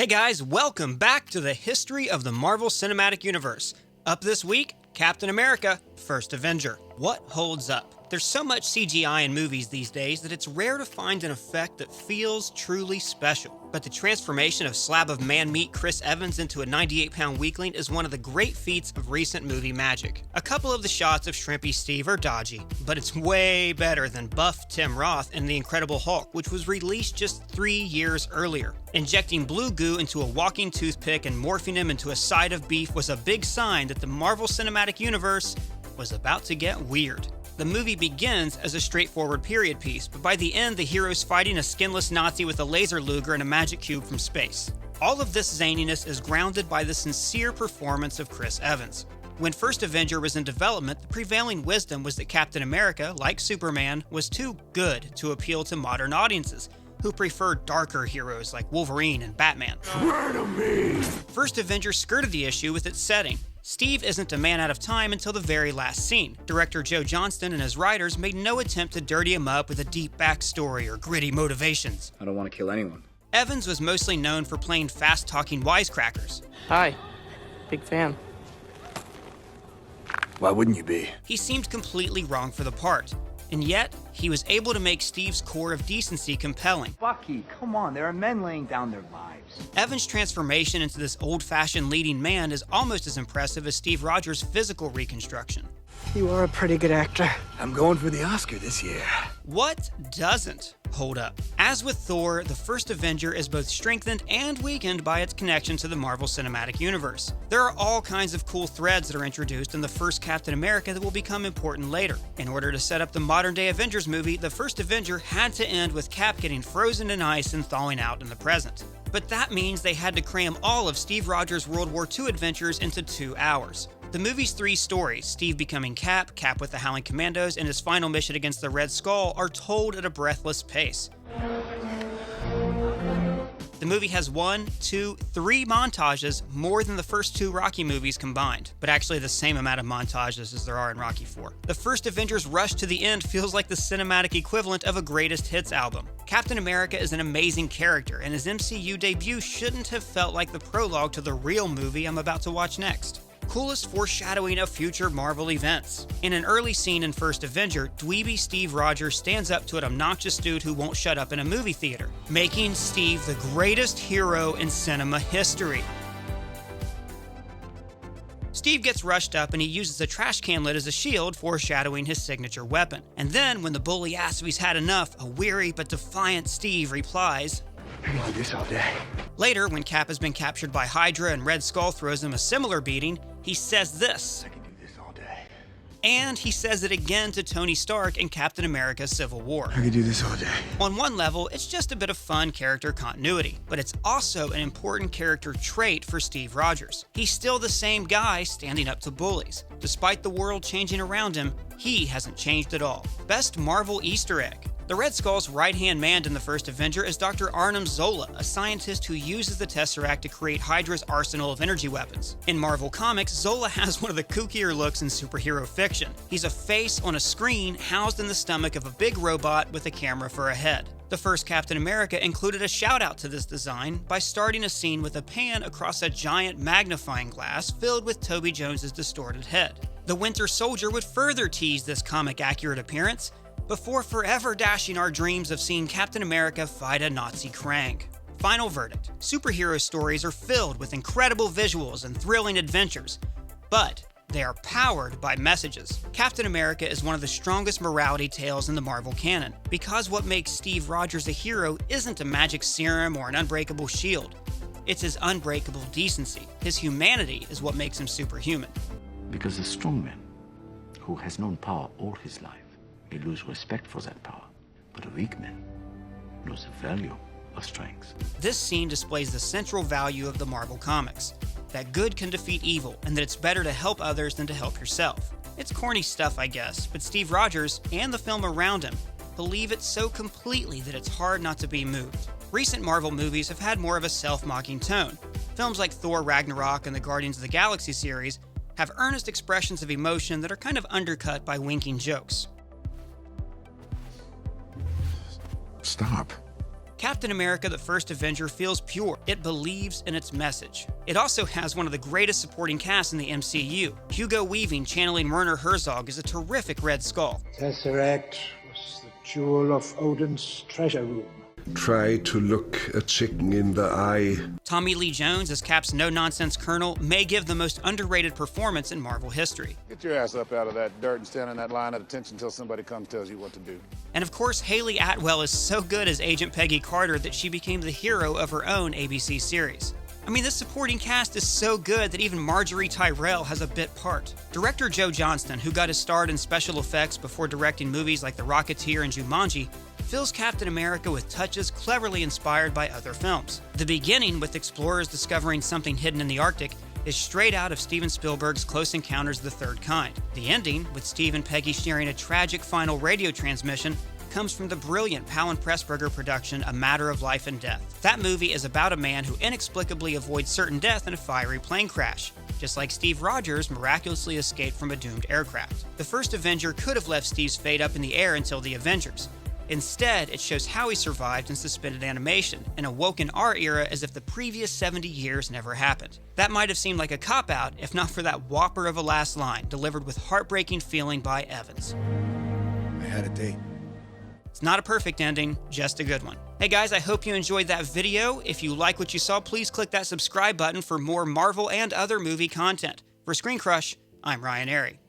Hey guys, welcome back to the history of the Marvel Cinematic Universe. Up this week, Captain America, First Avenger. What holds up? There's so much CGI in movies these days that it's rare to find an effect that feels truly special. But the transformation of slab of man meat Chris Evans into a 98-pound weakling is one of the great feats of recent movie magic. A couple of the shots of Shrimpy Steve are dodgy, but it's way better than buff Tim Roth in The Incredible Hulk, which was released just 3 years earlier. Injecting blue goo into a walking toothpick and morphing him into a side of beef was a big sign that the Marvel Cinematic Universe was about to get weird. The movie begins as a straightforward period piece, but by the end the hero's fighting a skinless Nazi with a laser Luger and a magic cube from space. All of this zaniness is grounded by the sincere performance of Chris Evans. When First Avenger was in development, the prevailing wisdom was that Captain America, like Superman, was too good to appeal to modern audiences, who prefer darker heroes like Wolverine and Batman. Swear to me! First Avenger skirted the issue with its setting. Steve isn't a man out of time until the very last scene. Director Joe Johnston and his writers made no attempt to dirty him up with a deep backstory or gritty motivations. I don't want to kill anyone. Evans was mostly known for playing fast-talking wisecrackers. Hi. Big fan. Why wouldn't you be? He seemed completely wrong for the part, and yet he was able to make Steve's core of decency compelling. Bucky, come on, there are men laying down their lives. Evans' transformation into this old-fashioned leading man is almost as impressive as Steve Rogers' physical reconstruction. You are a pretty good actor. I'm going for the Oscar this year. What doesn't hold up? As with Thor, the First Avenger is both strengthened and weakened by its connection to the Marvel Cinematic Universe. There are all kinds of cool threads that are introduced in the first Captain America that will become important later. In order to set up the modern-day Avengers movie, the First Avenger had to end with Cap getting frozen in ice and thawing out in the present. But that means they had to cram all of Steve Rogers' World War II adventures into 2 hours. The movie's 3 stories, Steve becoming Cap, Cap with the Howling Commandos, and his final mission against the Red Skull, are told at a breathless pace. The movie has 1, 2, 3 montages, more than the first 2 Rocky movies combined, but actually the same amount of montages as there are in Rocky IV. The First Avengers rush to the end feels like the cinematic equivalent of a greatest hits album. Captain America is an amazing character, and his MCU debut shouldn't have felt like the prologue to the real movie I'm about to watch next. Coolest foreshadowing of future Marvel events. In an early scene in First Avenger, dweeby Steve Rogers stands up to an obnoxious dude who won't shut up in a movie theater, making Steve the greatest hero in cinema history. Steve gets rushed up and he uses a trash can lid as a shield, foreshadowing his signature weapon. And then, when the bully asks if he's had enough, a weary but defiant Steve replies, I can do this all day. Later, when Cap has been captured by Hydra and Red Skull throws him a similar beating, he says this. I can do this all day. And he says it again to Tony Stark in Captain America: Civil War. I can do this all day. On one level, it's just a bit of fun character continuity, but it's also an important character trait for Steve Rogers. He's still the same guy standing up to bullies. Despite the world changing around him, he hasn't changed at all. Best Marvel Easter egg. The Red Skull's right-hand man in the First Avenger is Dr. Arnim Zola, a scientist who uses the Tesseract to create Hydra's arsenal of energy weapons. In Marvel Comics, Zola has one of the kookier looks in superhero fiction. He's a face on a screen housed in the stomach of a big robot with a camera for a head. The first Captain America included a shout-out to this design by starting a scene with a pan across a giant magnifying glass filled with Toby Jones's distorted head. The Winter Soldier would further tease this comic-accurate appearance, before forever dashing our dreams of seeing Captain America fight a Nazi Krang. Final verdict. Superhero stories are filled with incredible visuals and thrilling adventures, but they are powered by messages. Captain America is one of the strongest morality tales in the Marvel canon, because what makes Steve Rogers a hero isn't a magic serum or an unbreakable shield. It's his unbreakable decency. His humanity is what makes him superhuman. Because a strong man who has known power all his life may lose respect for that power, but a weak man knows the value of strength. This scene displays the central value of the Marvel comics, that good can defeat evil, and that it's better to help others than to help yourself. It's corny stuff, I guess, but Steve Rogers, and the film around him, believe it so completely that it's hard not to be moved. Recent Marvel movies have had more of a self-mocking tone. Films like Thor Ragnarok and the Guardians of the Galaxy series have earnest expressions of emotion that are kind of undercut by winking jokes. Stop. Captain America: The First Avenger feels pure. It believes in its message. It also has one of the greatest supporting casts in the MCU. Hugo Weaving channeling Werner Herzog is a terrific Red Skull. Tesseract was the jewel of Odin's treasure room. Try to look a chicken in the eye. Tommy Lee Jones as Cap's no-nonsense colonel may give the most underrated performance in Marvel history. Get your ass up out of that dirt and stand in that line at attention until somebody comes and tells you what to do. And of course, Haley Atwell is so good as Agent Peggy Carter that she became the hero of her own ABC series. I mean, this supporting cast is so good that even Marjorie Tyrell has a bit part. Director Joe Johnston, who got his start in special effects before directing movies like The Rocketeer and Jumanji, fills Captain America with touches cleverly inspired by other films. The beginning, with explorers discovering something hidden in the Arctic, is straight out of Steven Spielberg's Close Encounters of the Third Kind. The ending, with Steve and Peggy sharing a tragic final radio transmission, comes from the brilliant Powell and Pressburger production A Matter of Life and Death. That movie is about a man who inexplicably avoids certain death in a fiery plane crash, just like Steve Rogers miraculously escaped from a doomed aircraft. The First Avenger could have left Steve's fate up in the air until the Avengers. Instead, it shows how he survived in suspended animation and awoke in our era as if the previous 70 years never happened. That might have seemed like a cop-out if not for that whopper of a last line delivered with heartbreaking feeling by Evans. I had a date. It's not a perfect ending, just a good one. Hey guys, I hope you enjoyed that video. If you like what you saw, please click that subscribe button for more Marvel and other movie content. For ScreenCrush, I'm Ryan Airy.